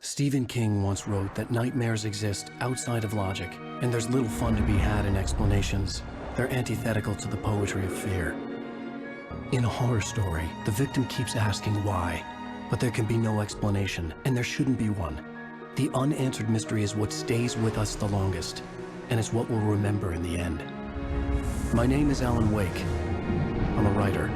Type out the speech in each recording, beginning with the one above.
Stephen King once wrote that nightmares exist outside of logic, and there's little fun to be had in explanations. They're antithetical to the poetry of fear. In a horror story, the victim keeps asking why, but there can be no explanation, and there shouldn't be one. The unanswered mystery is what stays with us the longest, and it's what we'll remember in the end. My name is Alan Wake. I'm a writer.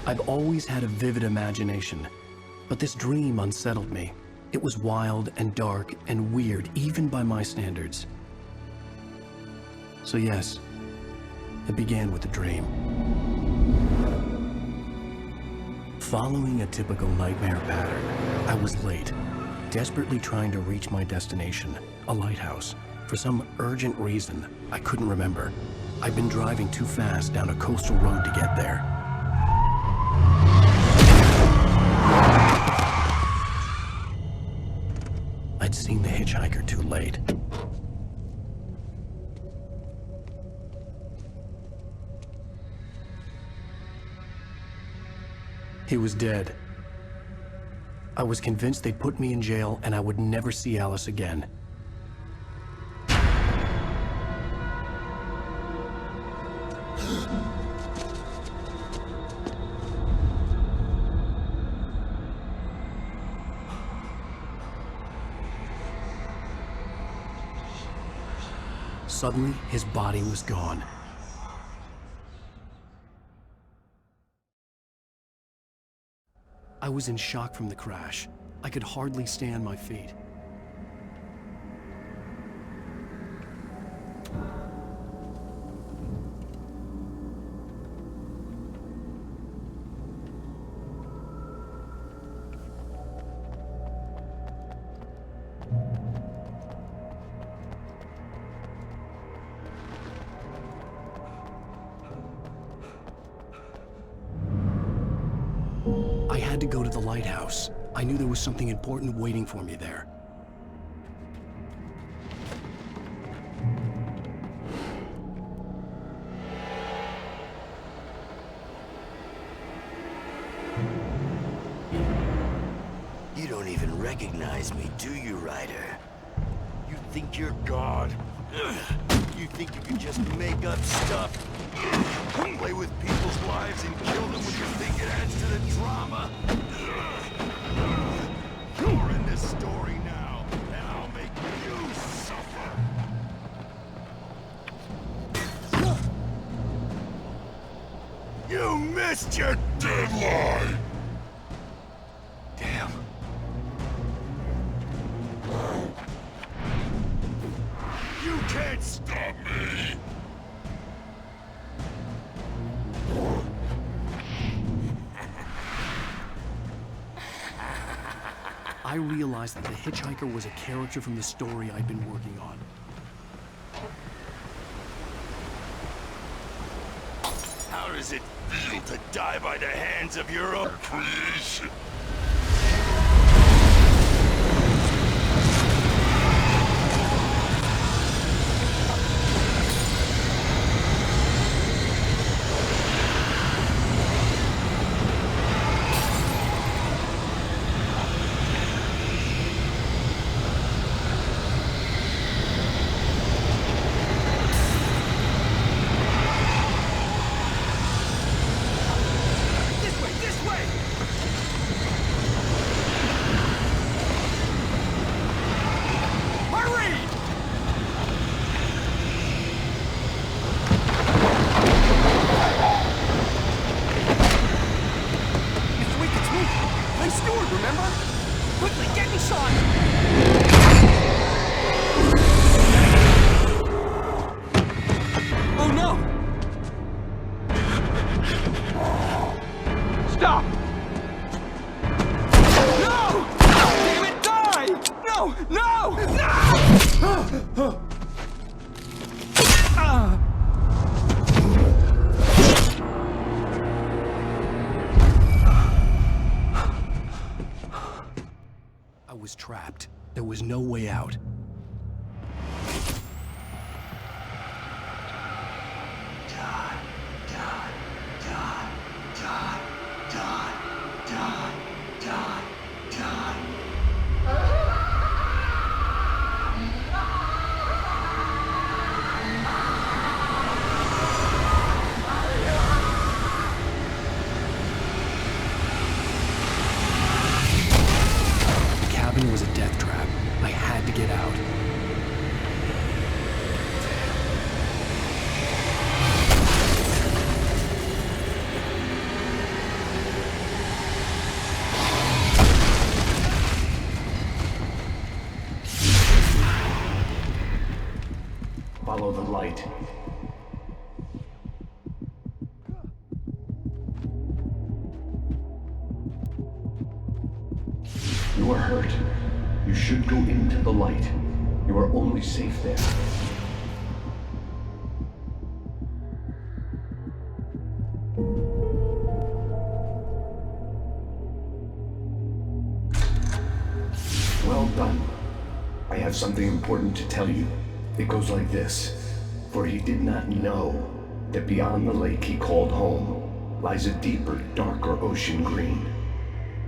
I've always had a vivid imagination, but this dream unsettled me. It was wild and dark and weird, even by my standards. So yes, it began with a dream. Following a typical nightmare pattern, I was late, desperately trying to reach my destination, a lighthouse. For some urgent reason, I couldn't remember. I'd been driving too fast down a coastal road to get there. I'd seen the hitchhiker too late. He was dead. I was convinced they'd put me in jail and I would never see Alice again. Suddenly, his body was gone. I was in shock from the crash. I could hardly stay on my feet. I had to go to the lighthouse. I knew there was something important waiting for me there. You don't even recognize me, do you, Ryder? You think you're God? You think you can just make up stuff? Play with people's lives and kill them when you think it adds to the drama? You're in this story now, and I'll make you suffer. You missed your deadline! Damn. You can't stop me! I realized that the hitchhiker was a character from the story I'd been working on. How does it feel to die by the hands of your own creation? Remember? Quickly, get inside! Oh no! Stop! No! Damn it, die! No! No! No! I was trapped. There was no way out. light. You are hurt. You should go into the light. You are only safe there. Well done. I have something important to tell you. It goes like this. For he did not know that beyond the lake he called home lies a deeper, darker ocean green,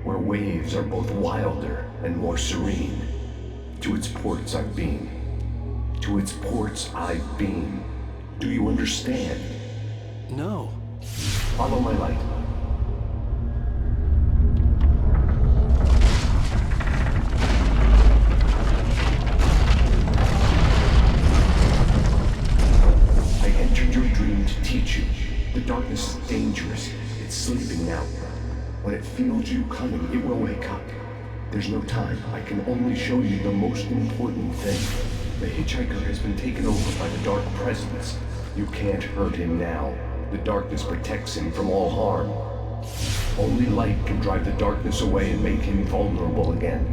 where waves are both wilder and more serene. To its ports I've been. To its ports I've been. Do you understand? No. Follow my light. I entered your dream to teach you. The darkness is dangerous. It's sleeping now. When it feels you coming, it will wake up. There's no time. I can only show you the most important thing. The hitchhiker has been taken over by the Dark Presence. You can't hurt him now. The darkness protects him from all harm. Only light can drive the darkness away and make him vulnerable again.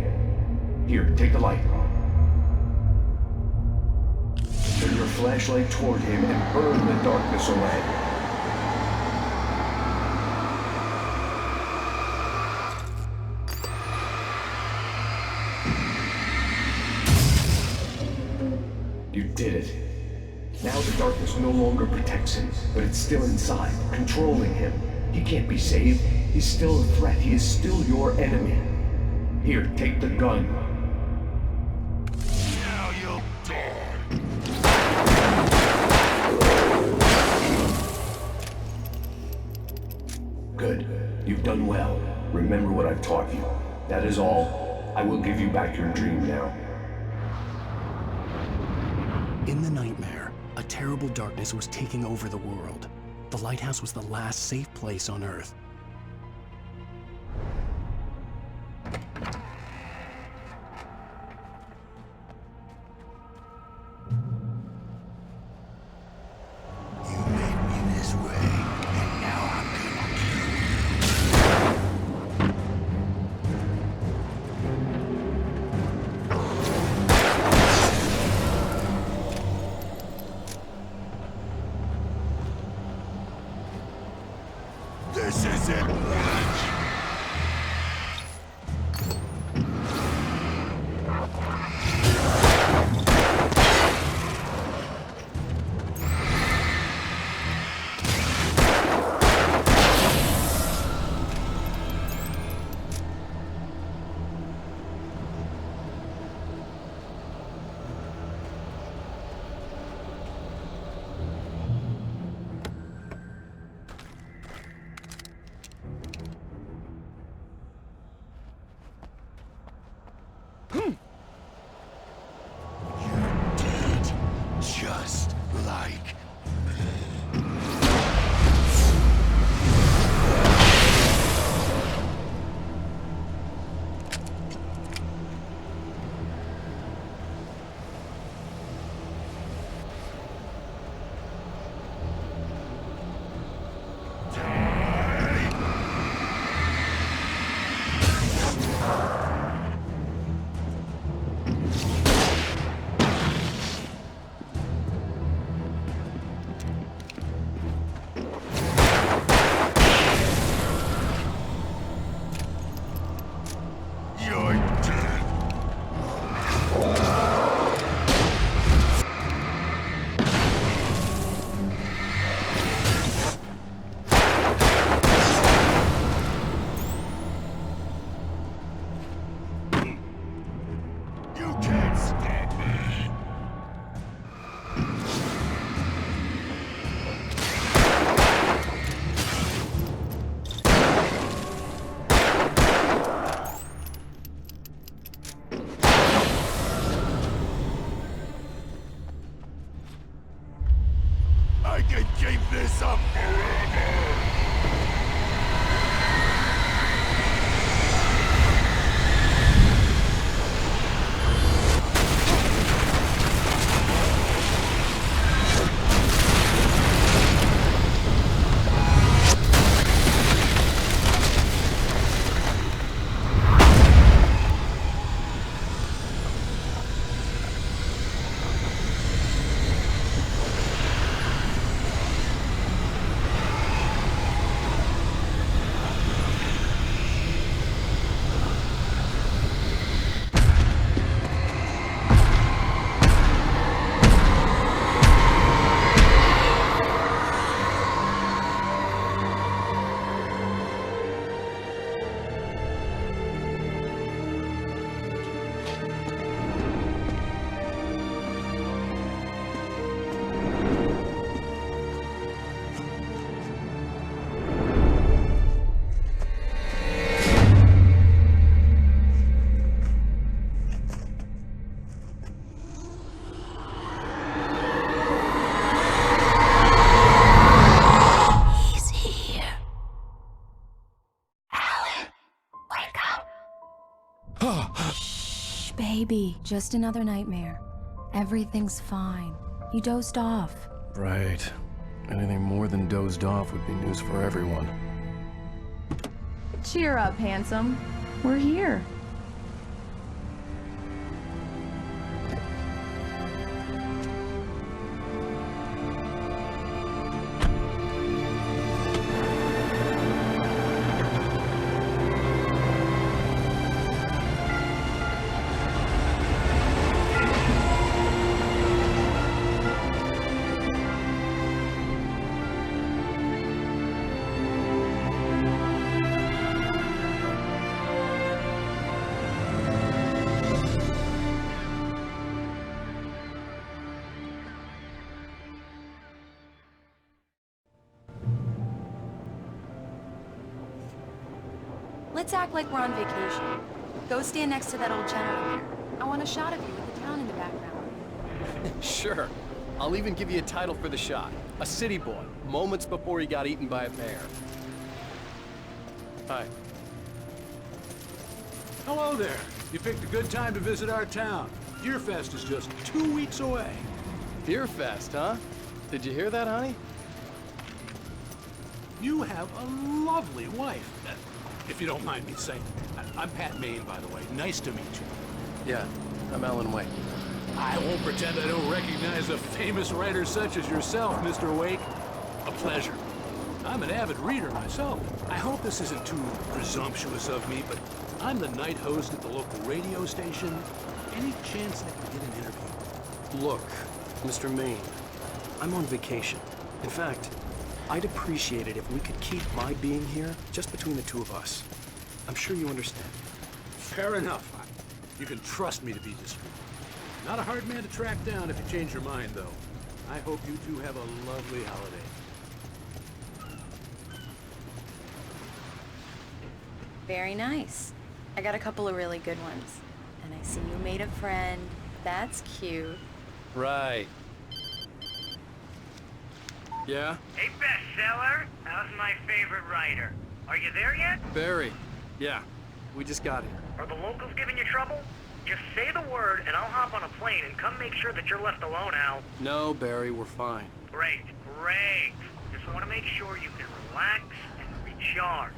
Here, take the light. Turn your flashlight toward him and burn the darkness away. You did it. Now the darkness no longer protects him, but it's still inside, controlling him. He can't be saved. He's still a threat. He is still your enemy. Here, take the gun. Now you'll die. Good. You've done well. Remember what I've taught you. That is all. I will give you back your dream now. In the nightmare, a terrible darkness was taking over the world. The lighthouse was the last safe place on Earth. You made me this way, and now I'm gonna kill you. This isn't work! Shh, baby. Just another nightmare. Everything's fine. You dozed off. Right. Anything more than dozed off would be news for everyone. Cheer up, handsome. We're here. Let's act like we're on vacation. Go stand next to that old gentleman there. I want a shot of you with the town in the background. Sure. I'll even give you a title for the shot. A city boy, moments before he got eaten by a bear. Hi. Hello there. You picked a good time to visit our town. Deerfest is just 2 weeks away. Deerfest, huh? Did you hear that, honey? You have a lovely wife. If you don't mind me saying. I'm Pat Maine, by the way. Nice to meet you. Yeah, I'm Alan Wake. I won't pretend I don't recognize a famous writer such as yourself, Mr. Wake. A pleasure. I'm an avid reader myself. I hope this isn't too presumptuous of me, but I'm the night host at the local radio station. Any chance I can get an interview? Look, Mr. Maine, I'm on vacation. In fact, I'd appreciate it if we could keep my being here just between the two of us. I'm sure you understand. Fair enough. You can trust me to be discreet. Not a hard man to track down if you change your mind, though. I hope you two have a lovely holiday. Very nice. I got a couple of really good ones. And I see you made a friend. That's cute. Right. Yeah? Hey, bestseller. How's my favorite writer? Are you there yet? Barry. Yeah, we just got here. Are the locals giving you trouble? Just say the word and I'll hop on a plane and come make sure that you're left alone, Al. No, Barry, we're fine. Great, great. Just want to make sure you can relax and recharge.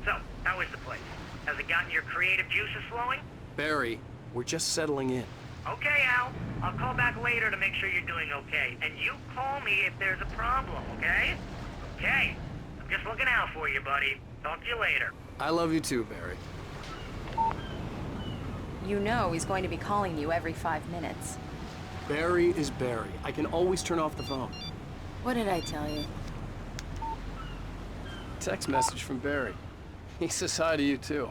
So, how is the place? Has it gotten your creative juices flowing? Barry, we're just settling in. Okay, Al. I'll call back later to make sure you're doing okay. And you call me if there's a problem, okay? Okay. I'm just looking out for you, buddy. Talk to you later. I love you too, Barry. You know he's going to be calling you every 5 minutes. Barry is Barry. I can always turn off the phone. What did I tell you? Text message from Barry. He says hi to you too.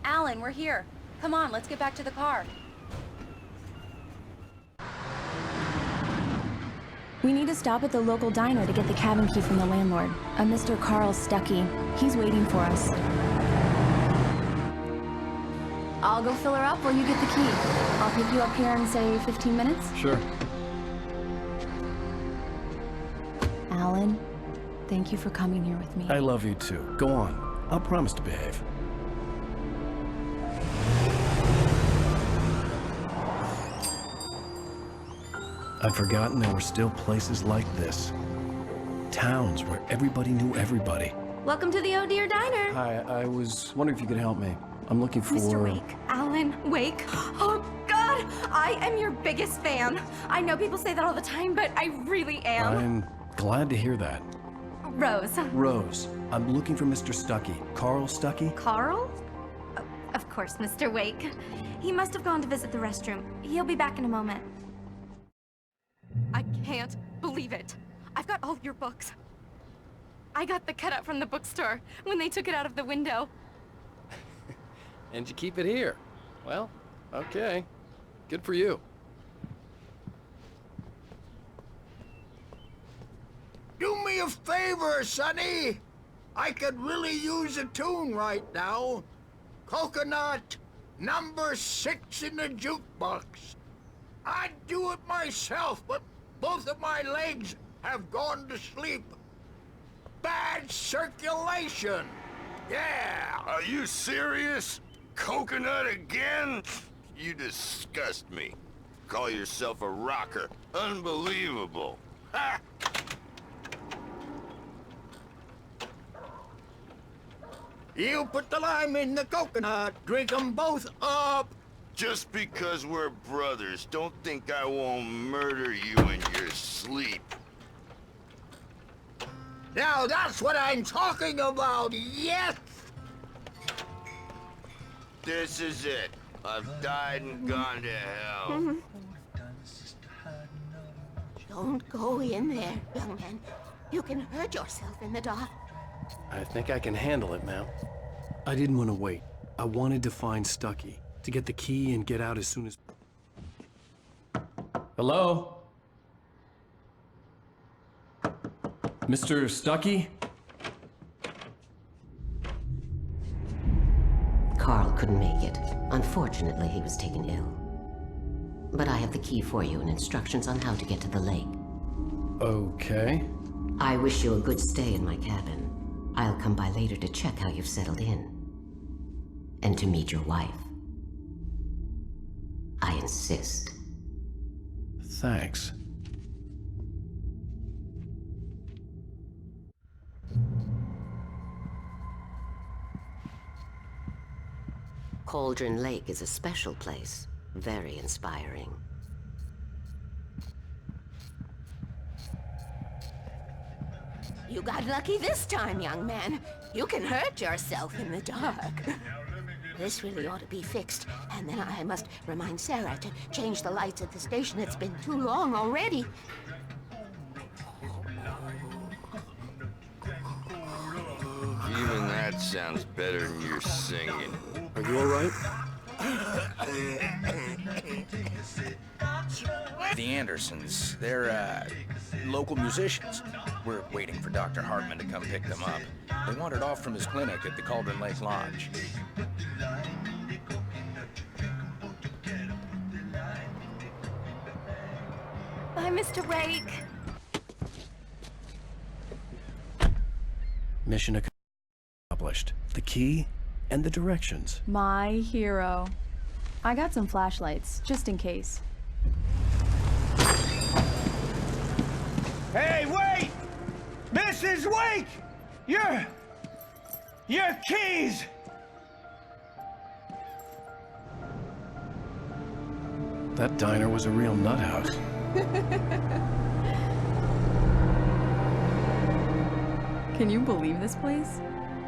Alan, we're here. Come on, let's get back to the car. We need to stop at the local diner to get the cabin key from the landlord, a Mr. Carl Stuckey. He's waiting for us. I'll go fill her up while you get the key. I'll pick you up here in, say, 15 minutes? Sure. Alan, thank you for coming here with me. I love you too. Go on. I'll promise to behave. I'd forgotten there were still places like this. Towns where everybody knew everybody. Welcome to the Oh Dear Diner. Hi, I was wondering if you could help me. I'm looking for... Mr. Wake. Alan Wake. Oh, God! I am your biggest fan. I know people say that all the time, but I really am. I'm glad to hear that. Rose. Rose, I'm looking for Mr. Stuckey. Carl Stuckey? Carl? Oh, of course, Mr. Wake. He must have gone to visit the restroom. He'll be back in a moment. I can't believe it. I've got all your books. I got the cutout from the bookstore when they took it out of the window. And you keep it here. Well, okay. Good for you. Do me a favor, Sonny. I could really use a tune right now. Coconut, number 6 in the jukebox. I'd do it myself, but both of my legs have gone to sleep. Bad circulation. Yeah! Are you serious? Coconut again? You disgust me. Call yourself a rocker. Unbelievable. Ha! You put the lime in the coconut. Drink them both up. Just because we're brothers, don't think I won't murder you in your sleep. Now that's what I'm talking about, yes! This is it. I've died and gone to hell. Don't go in there, young man. You can hurt yourself in the dark. I think I can handle it, ma'am. I didn't want to wait. I wanted to find Stucky, to get the key and get out as soon as... Hello? Mr. Stucky? Carl couldn't make it. Unfortunately, he was taken ill. But I have the key for you and instructions on how to get to the lake. Okay. I wish you a good stay in my cabin. I'll come by later to check how you've settled in. And to meet your wife. I insist. Thanks. Cauldron Lake is a special place. Very inspiring. You got lucky this time, young man. You can hurt yourself in the dark. This really ought to be fixed. And then I must remind Sarah to change the lights at the station. It's been too long already. Even that sounds better than your singing. Are you all right? The Andersons, they're, local musicians. We're waiting for Dr. Hartman to come pick them up. They wandered off from his clinic at the Cauldron Lake Lodge. Bye, Mr. Wake. Mission accomplished. The key and the directions. My hero. I got some flashlights, just in case. Hey, wait! Mrs. Wake! Your keys! That diner was a real nut house. Can you believe this place?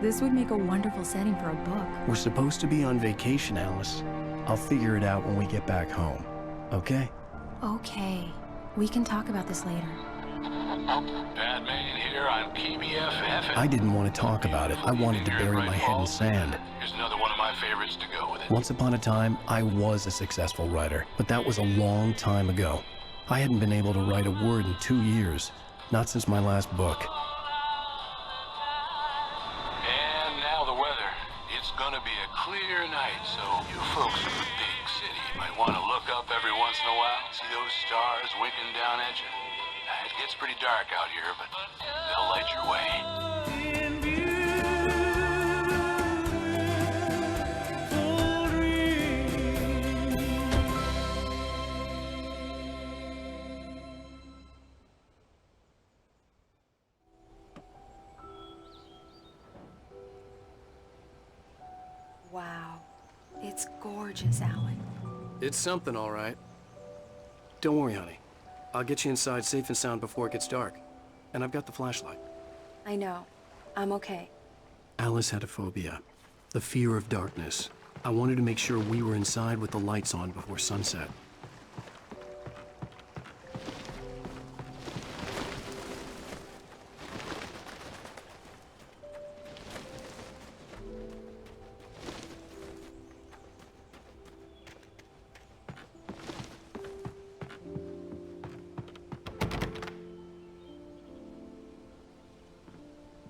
This would make a wonderful setting for a book. We're supposed to be on vacation, Alice. I'll figure it out when we get back home. Okay? Okay. We can talk about this later. Batman here on KBFF. I didn't want to talk about it. I wanted to bury my head in sand. Here's another one of my favorites to go with it. Once upon a time, I was a successful writer, but that was a long time ago. I hadn't been able to write a word in 2 years. Not since my last book. And now the weather. It's gonna be a clear night, so you folks in the big city might want to look up every once in a while, see those stars winking down at you. It gets pretty dark out here, but they'll light your way. Wow. It's gorgeous, Alan. It's something, all right. Don't worry, honey. I'll get you inside safe and sound before it gets dark. And I've got the flashlight. I know. I'm okay. Alice had a phobia. The fear of darkness. I wanted to make sure we were inside with the lights on before sunset.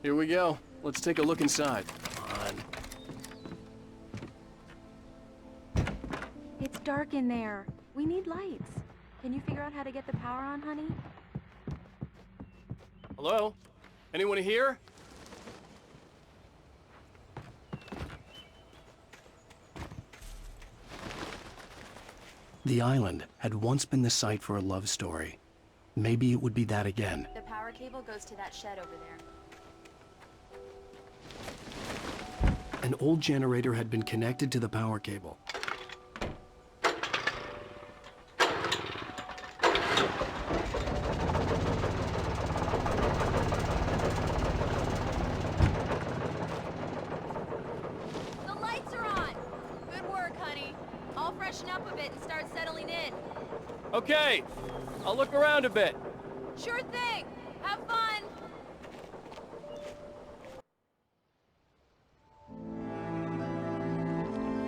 Here we go. Let's take a look inside. Come on. It's dark in there. We need lights. Can you figure out how to get the power on, honey? Hello? Anyone here? The island had once been the site for a love story. Maybe it would be that again. The power cable goes to that shed over there. An old generator had been connected to the power cable. The lights are on! Good work, honey. I'll freshen up a bit and start settling in. Okay, I'll look around a bit. Sure thing! Have fun!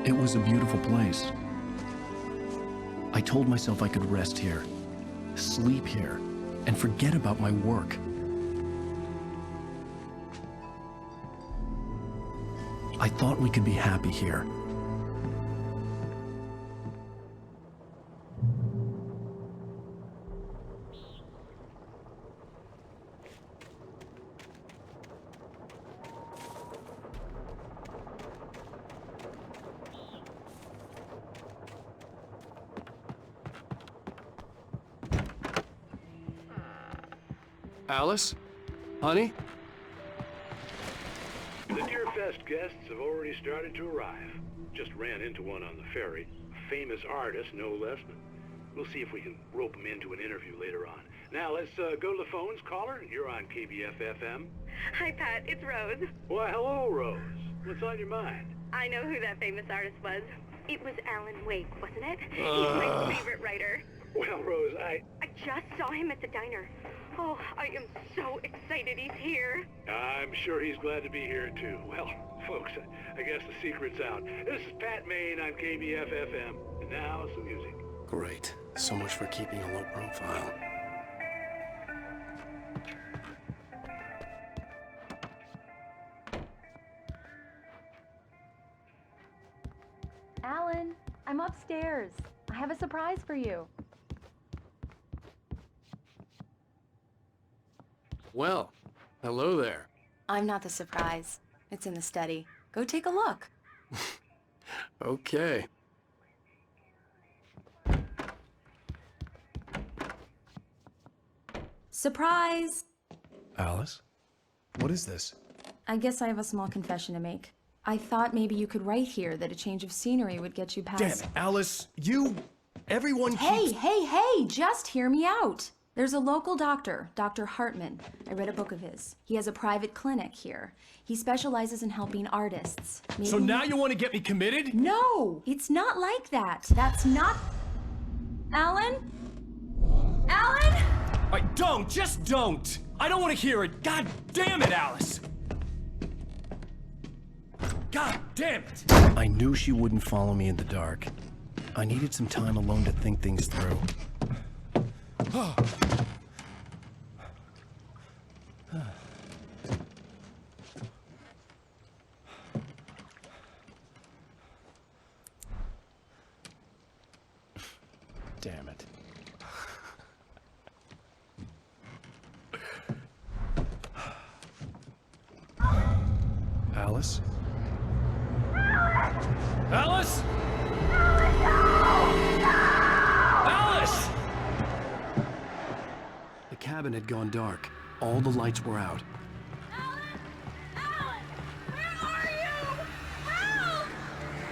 It was a beautiful place. I told myself I could rest here, sleep here, and forget about my work. I thought we could be happy here. Alice? Honey? The Deerfest guests have already started to arrive. Just ran into one on the ferry. A famous artist, no less. But we'll see if we can rope him into an interview later on. Now, let's go to the phones. Caller, you're on KBF-FM. Hi, Pat. It's Rose. Why, hello, Rose. What's on your mind? I know who that famous artist was. It was Alan Wake, wasn't it? He's my favorite writer. Well, Rose, I just saw him at the diner. Oh, I am so excited he's here. I'm sure he's glad to be here, too. Well, folks, I guess the secret's out. This is Pat Maine on KBF-FM. And now, some music. Great. So much for keeping a low profile. Alan, I'm upstairs. I have a surprise for you. Well, hello there. I'm not the surprise. It's in the study. Go take a look. Okay. Surprise! Alice? What is this? I guess I have a small confession to make. I thought maybe you could write here that a change of scenery would get you past— Damn it, Alice! Everyone keeps— Hey! Just hear me out! There's a local doctor, Dr. Hartman. I read a book of his. He has a private clinic here. He specializes in helping artists. So now you want to get me committed? No! It's not like that. That's not— Alan? Alan? Just don't! I don't want to hear it! God damn it, Alice! God damn it! I knew she wouldn't follow me in the dark. I needed some time alone to think things through. Damn it. Alice? Alice? Alice! The cabin had gone dark. All the lights were out.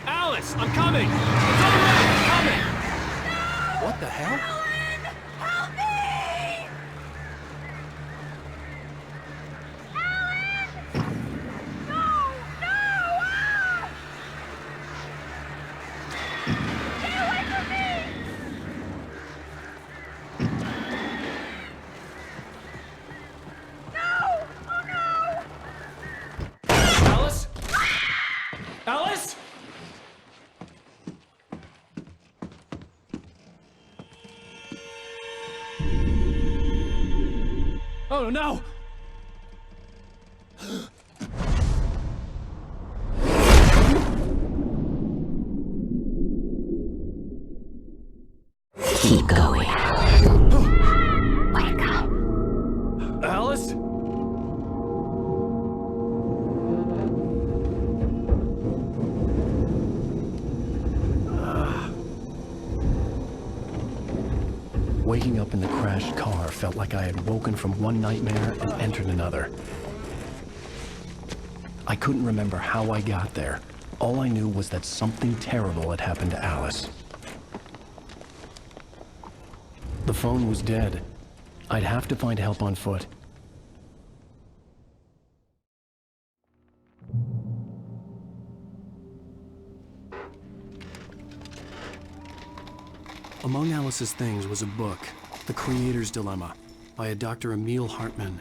Alice, I'm coming! It's all right, I'm coming! What the hell? Help me! Alice? Alice? Oh no! Keep going. Wake up. Alice? Waking up in the crashed car felt like I had woken from one nightmare and entered another. I couldn't remember how I got there. All I knew was that something terrible had happened to Alice. The phone was dead. I'd have to find help on foot. Among Alice's things was a book, The Creator's Dilemma, by a Dr. Emil Hartman.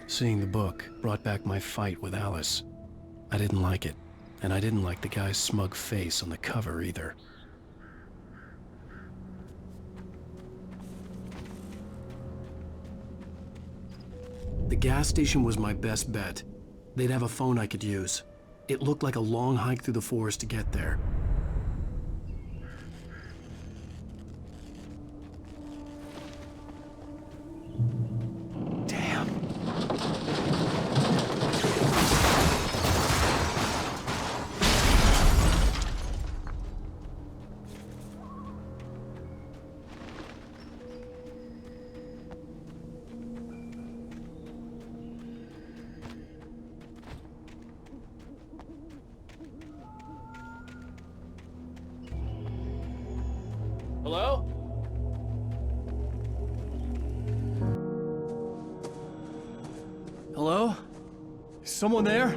Seeing the book brought back my fight with Alice. I didn't like it, and I didn't like the guy's smug face on the cover either. The gas station was my best bet. They'd have a phone I could use. It looked like a long hike through the forest to get there. Hello? Hello? Is someone there?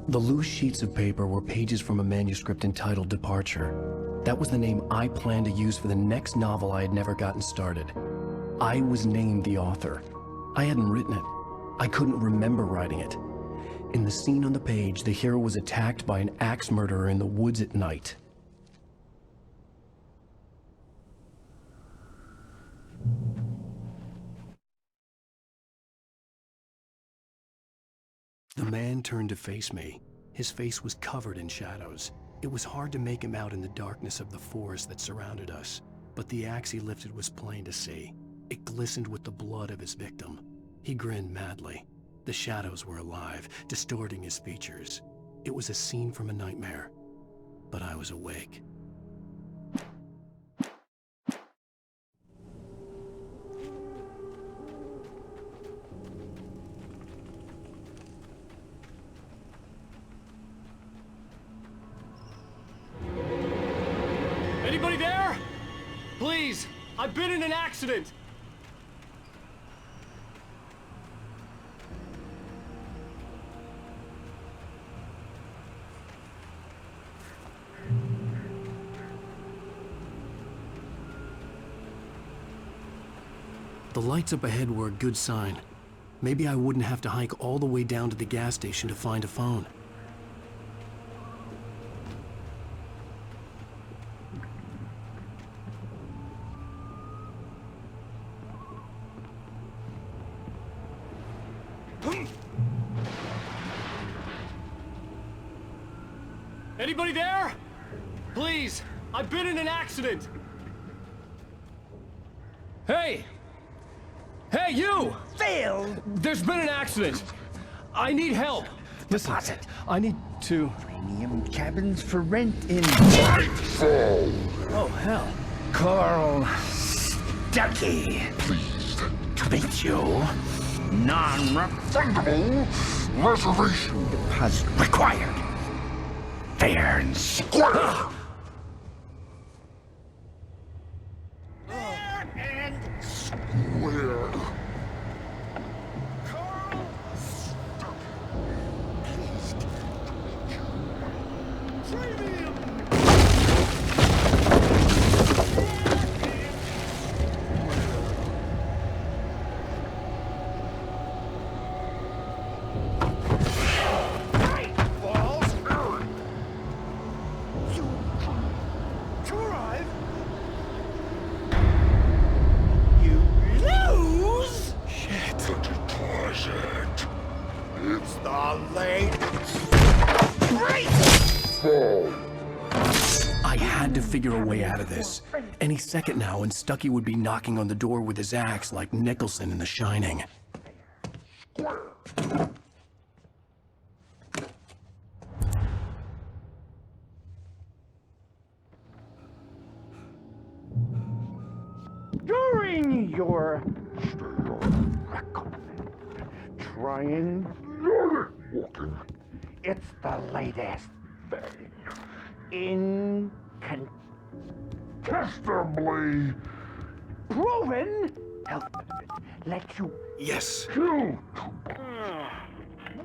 The loose sheets of paper were pages from a manuscript entitled Departure. That was the name I planned to use for the next novel I had never gotten started. I was named the author. I hadn't written it. I couldn't remember writing it. In the scene on the page, the hero was attacked by an axe murderer in the woods at night. The man turned to face me. His face was covered in shadows. It was hard to make him out in the darkness of the forest that surrounded us, but the axe he lifted was plain to see. It glistened with the blood of his victim. He grinned madly. The shadows were alive, distorting his features. It was a scene from a nightmare, but I was awake. Anybody there? Please, I've been in an accident. The lights up ahead were a good sign. Maybe I wouldn't have to hike all the way down to the gas station to find a phone. Anybody there? Please, I've been in an accident. Hey! Hey, you! Phil! There's been an accident. I need help. Listen, I need to... Premium cabins for rent in... Nightfall! Oh, hell. Carl Stuckey. Pleased To meet you. non-refundable reservation Deposit required. Fair and square. Fair and square. I had to figure a way out of this. Any second now, and Stuckey would be knocking on the door with his axe like Nicholson in The Shining. your triangulated walking. It's the latest thing. Incontestably proven health benefit. Let you Yes. kill.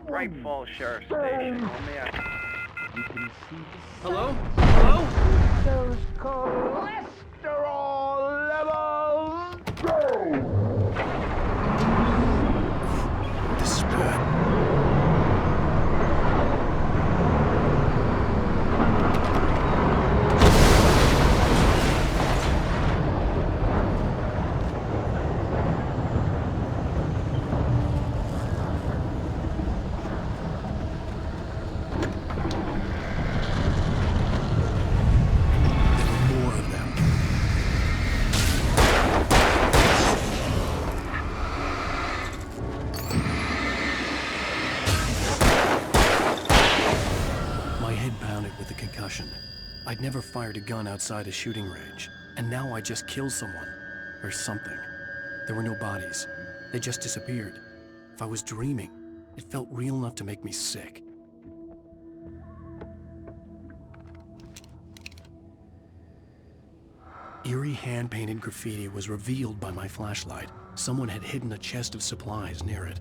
Bright Falls Sheriff Station. Only You can see Hello? Hello? those cholesterol levels go. This is bad. More of them. My head pounded with a concussion. I'd never fired a gun outside a shooting range, and now I just killed someone. Or something. There were no bodies. They just disappeared. If I was dreaming, it felt real enough to make me sick. Eerie hand-painted graffiti was revealed by my flashlight. Someone had hidden a chest of supplies near it.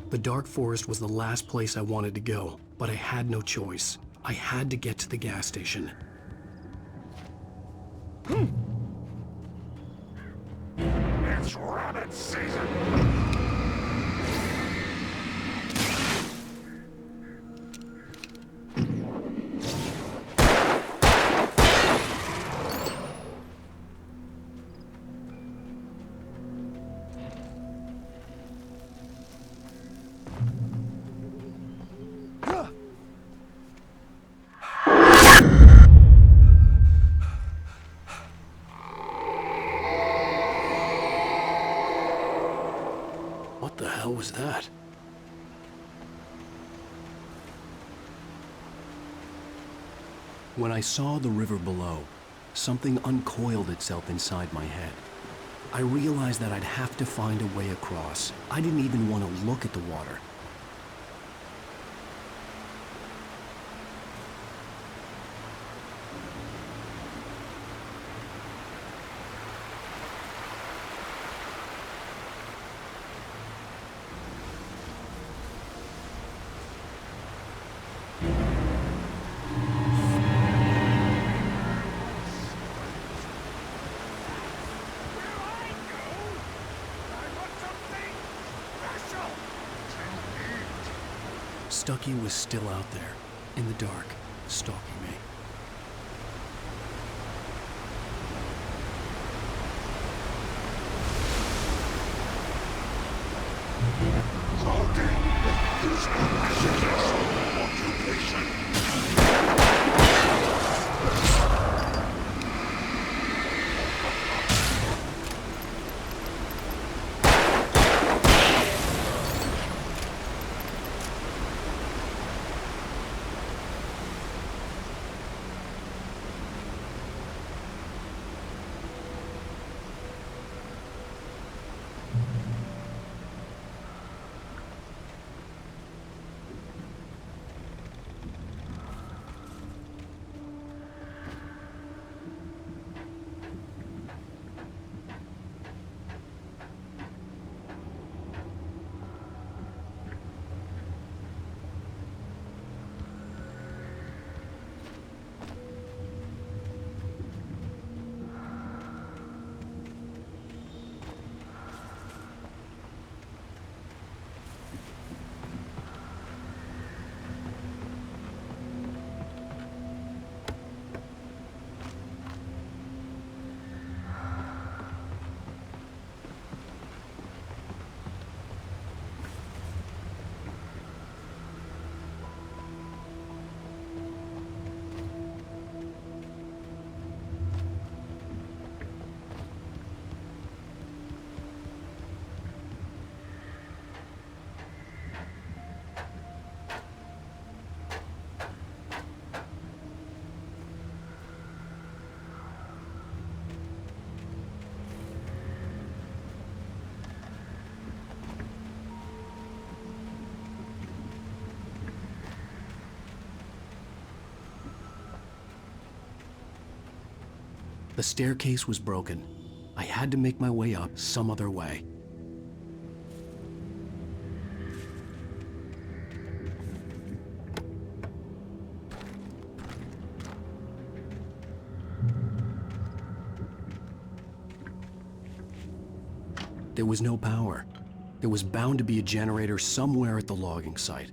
The dark forest was the last place I wanted to go, but I had no choice. I had to get to the gas station. It's rabbit season. What the hell was that? When I saw the river below, something uncoiled itself inside my head. I realized that I'd have to find a way across. I didn't even want to look at the water. Stucky was still out there, in the dark, stalking me. The staircase was broken. I had to make my way up some other way. There was no power. There was bound to be a generator somewhere at the logging site.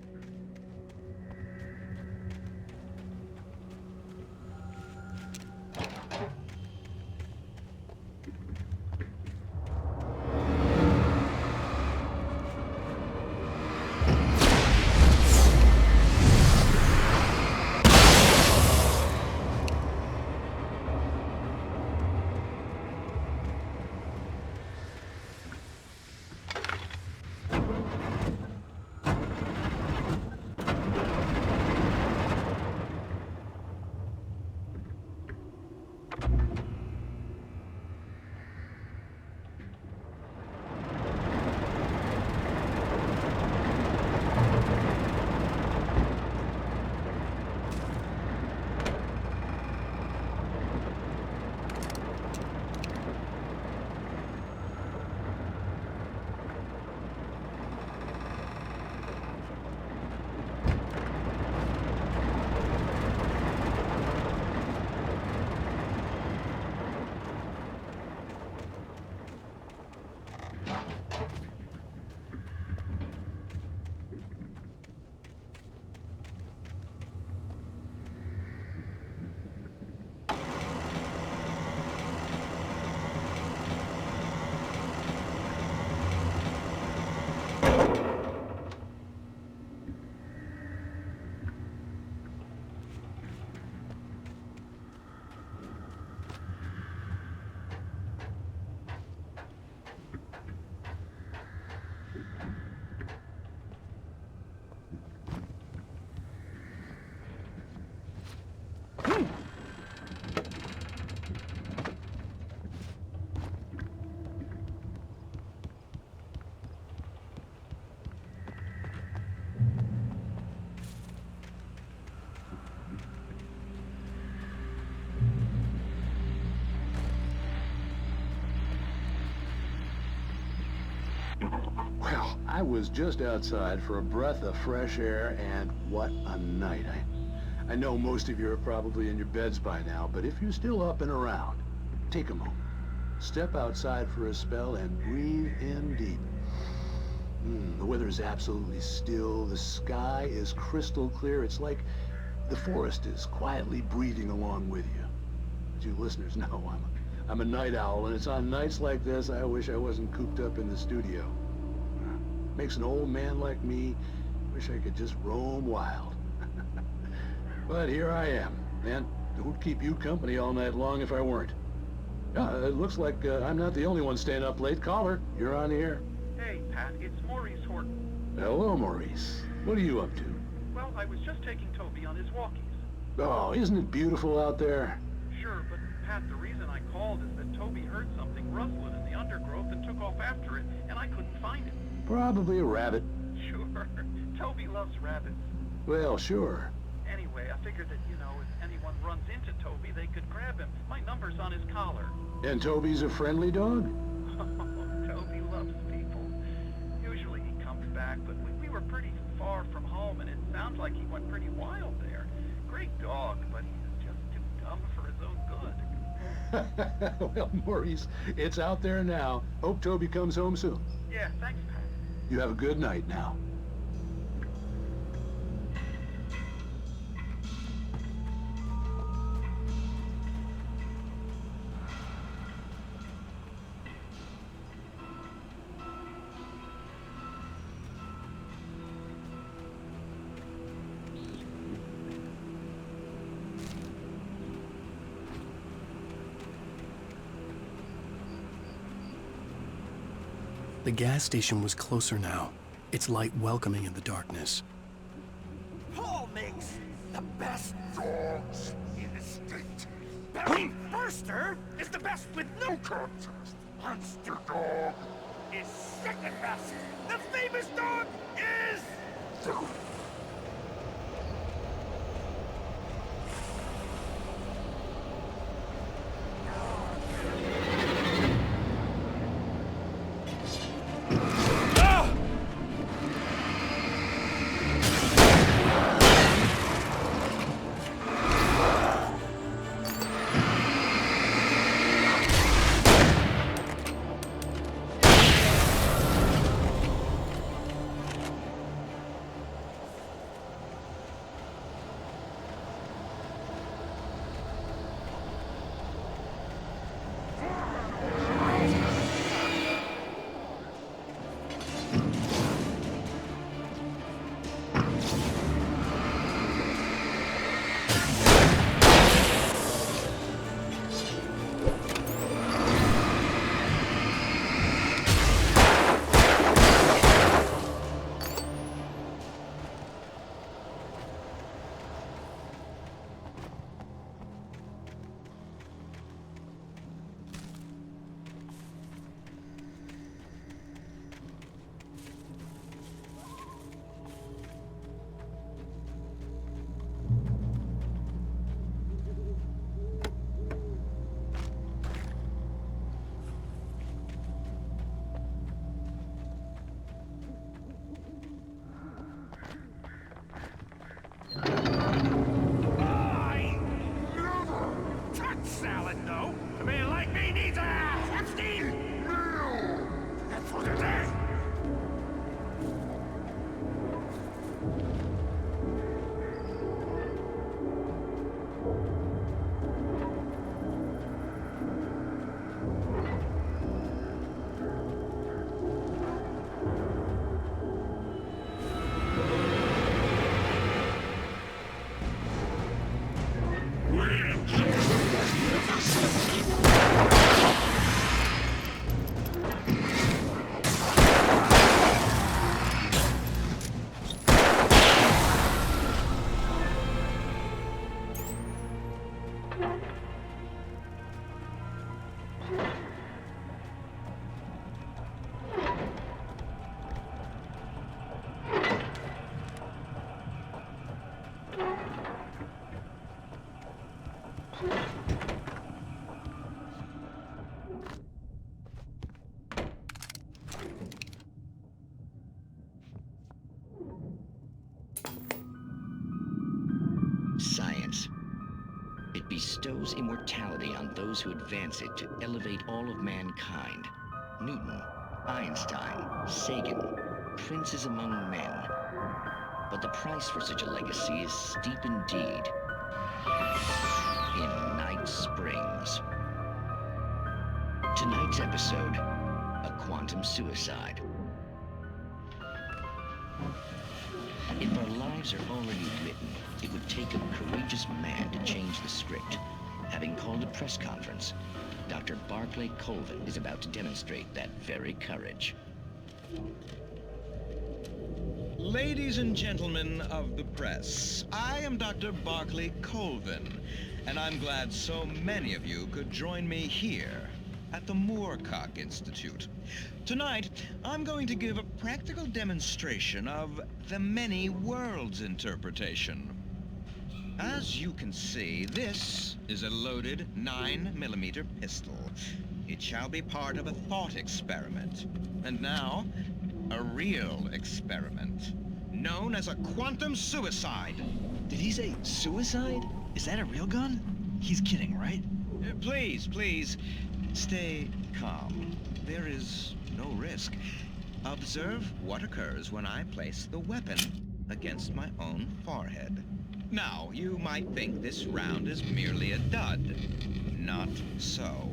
Well, I was just outside for a breath of fresh air, and what a night. I know most of you are probably in your beds by now, but if you're still up and around, take a moment. Step outside for a spell and breathe in deep. The weather is absolutely still. The sky is crystal clear. It's like the forest is quietly breathing along with you. As you listeners know, I'm a night owl, and it's on nights like this I wish I wasn't cooped up in the studio. Makes an old man like me wish I could just roam wild. But here I am, and it would keep you company all night long if I weren't. It looks like I'm not the only one staying up late. Caller, you're on the air. Hey, Pat, it's Maurice Horton. Hello, Maurice. What are you up to? Well, I was just taking Toby on his walkies. Oh, isn't it beautiful out there? Sure, but Pat, the reason I called is that Toby heard something rustling in the undergrowth and took off after it, and I couldn't find it. Probably a rabbit. Sure. Toby loves rabbits. Well, sure. Anyway, I figured that, if anyone runs into Toby, they could grab him. My number's on his collar. And Toby's a friendly dog? Toby loves people. Usually he comes back, but we were pretty far from home, and it sounds like he went pretty wild there. Great dog, but he's just too dumb for his own good. Well, Maurice, it's out there now. Hope Toby comes home soon. Yeah, thanks, Pat. You have a good night now. The gas station was closer now, its light welcoming in the darkness. Paul makes the best dogs in the state. Barry Burster is the best with no contest. Monster Dog is second best. The famous dog is... no. A man like me needs a hefty meal. That's what it is. Science. It bestows immortality on those who advance it to elevate all of mankind. Newton, Einstein, Sagan, princes among men. But the price for such a legacy is steep indeed. In Night Springs. Tonight's episode, a quantum suicide. If our lives are already written, it would take a courageous man to change the script. Having called a press conference, Dr. Barclay Colvin is about to demonstrate that very courage. Ladies and gentlemen of the press, I am Dr. Barclay Colvin, and I'm glad so many of you could join me here at the Moorcock Institute. Tonight, I'm going to give a practical demonstration of the many worlds interpretation. As you can see, this is a loaded 9mm pistol. It shall be part of a thought experiment. And now, a real experiment, known as a quantum suicide. Did he say suicide? Is that a real gun? He's kidding, right? Please, stay calm. There is no risk. Observe what occurs when I place the weapon against my own forehead. Now, you might think this round is merely a dud. Not so.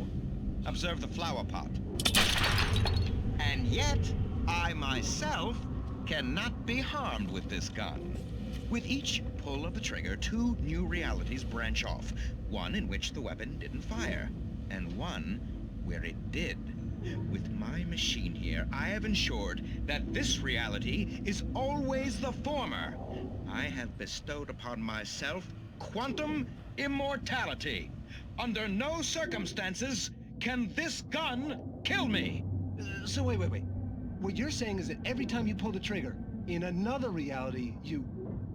Observe the flower pot. And yet, I myself cannot be harmed with this gun. With each pull of the trigger, two new realities branch off. One in which the weapon didn't fire, and one where it did. With my machine here, I have ensured that this reality is always the former. I have bestowed upon myself quantum immortality. Under no circumstances can this gun kill me. So wait. What you're saying is that every time you pull the trigger, in another reality, you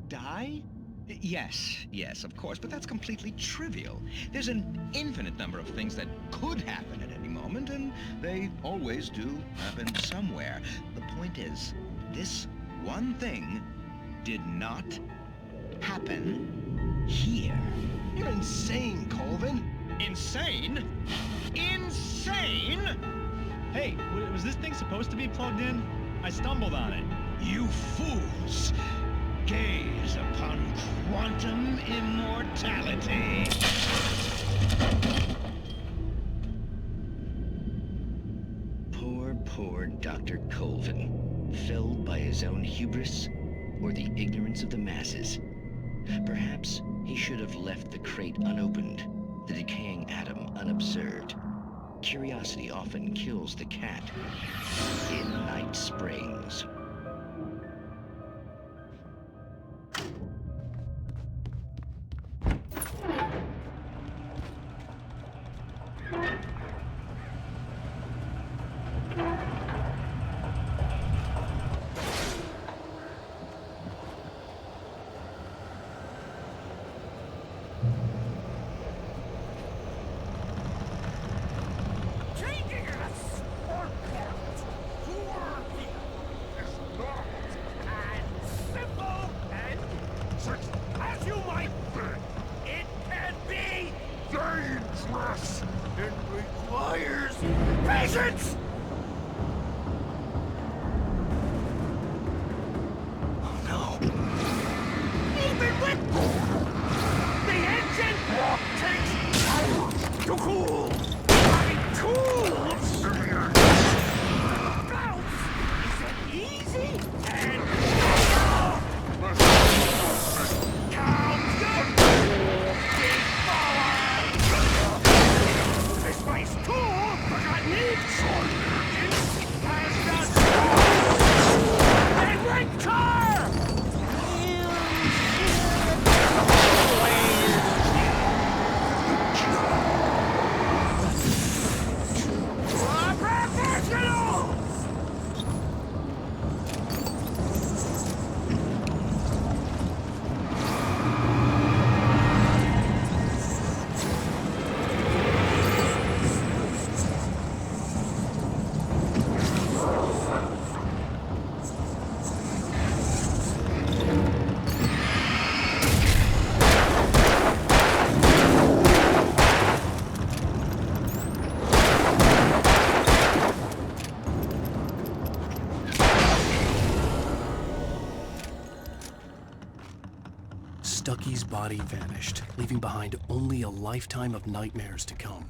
die? Yes, of course, but that's completely trivial. There's an infinite number of things that could happen at any moment, and they always do happen somewhere. The point is, this one thing did not happen here. You're insane, Colvin. Insane? Insane? Hey, was this thing supposed to be plugged in? I stumbled on it. You fools! Gaze upon quantum immortality. Poor Dr. Colvin, felled by his own hubris or the ignorance of the masses. Perhaps he should have left the crate unopened, the decaying atom unobserved. Curiosity often kills the cat. In Night Springs. Changing us or parents. Who are we? presence! Oh Even with the engine takes to cool. I cool. Is it easy? And this place cool, but I need Stucky's body vanished, leaving behind only a lifetime of nightmares to come,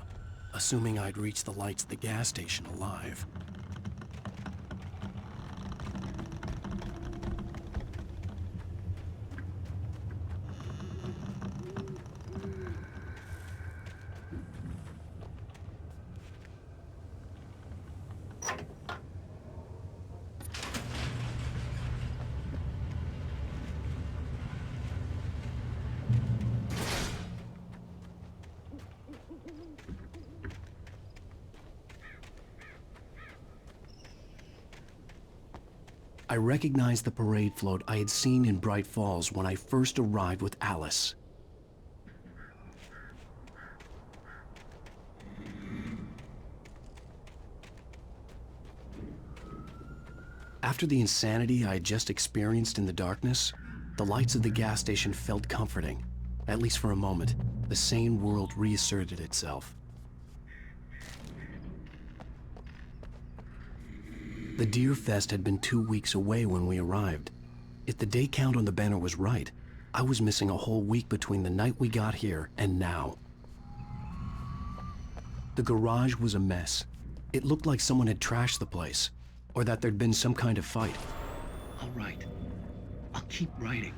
assuming I'd reached the lights at the gas station alive. I recognized the parade float I had seen in Bright Falls when I first arrived with Alice. After the insanity I had just experienced in the darkness, the lights of the gas station felt comforting. At least for a moment, the sane world reasserted itself. The Deer Fest had been 2 weeks away when we arrived. If the day count on the banner was right, I was missing a whole week between the night we got here and now. The garage was a mess. It looked like someone had trashed the place, or that there'd been some kind of fight. All right. I'll keep writing.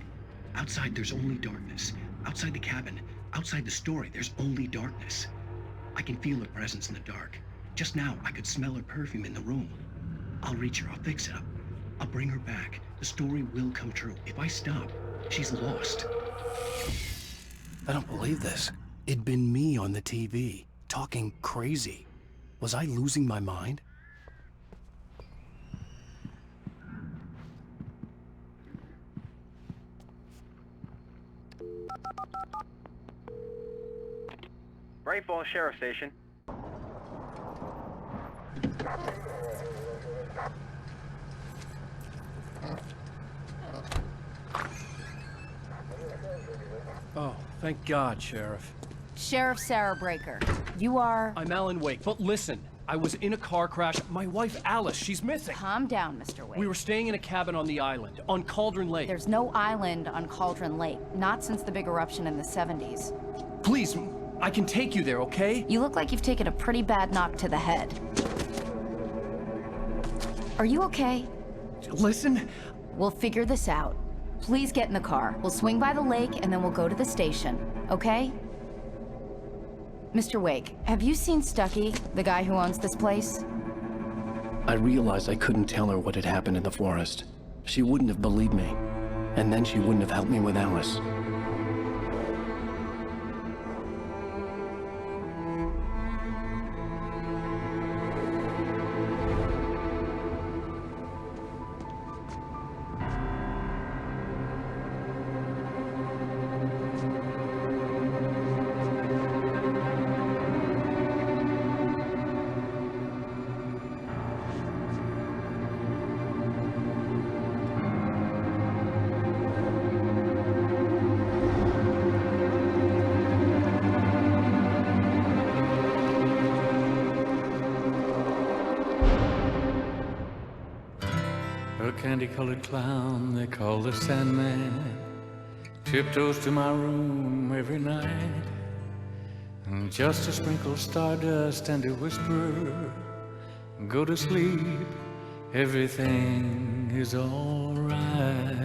Outside, there's only darkness. Outside the cabin, outside the story, there's only darkness. I can feel her presence in the dark. Just now, I could smell her perfume in the room. I'll reach her, I'll fix it up. I'll bring her back. The story will come true. If I stop, she's lost. I don't believe this. It'd been me on the TV, talking crazy. Was I losing my mind? Bright Falls Sheriff Station. Oh, thank God, Sheriff. Sheriff Sarah Breaker. You are... I'm Alan Wake, but listen. I was in a car crash. My wife, Alice, she's missing. Calm down, Mr. Wake. We were staying in a cabin on the island, on Cauldron Lake. There's no island on Cauldron Lake. Not since the big eruption in the 70s. Please, I can take you there, okay? You look like you've taken a pretty bad knock to the head. Are you okay? Listen. We'll figure this out. Please get in the car. We'll swing by the lake and then we'll go to the station, okay? Mr. Wake, have you seen Stucky, the guy who owns this place? I realized I couldn't tell her what had happened in the forest. She wouldn't have believed me. And then she wouldn't have helped me with Alice. A candy-colored clown they call the Sandman tiptoes to my room every night, and just to sprinkle stardust and to whisper, go to sleep, everything is all right.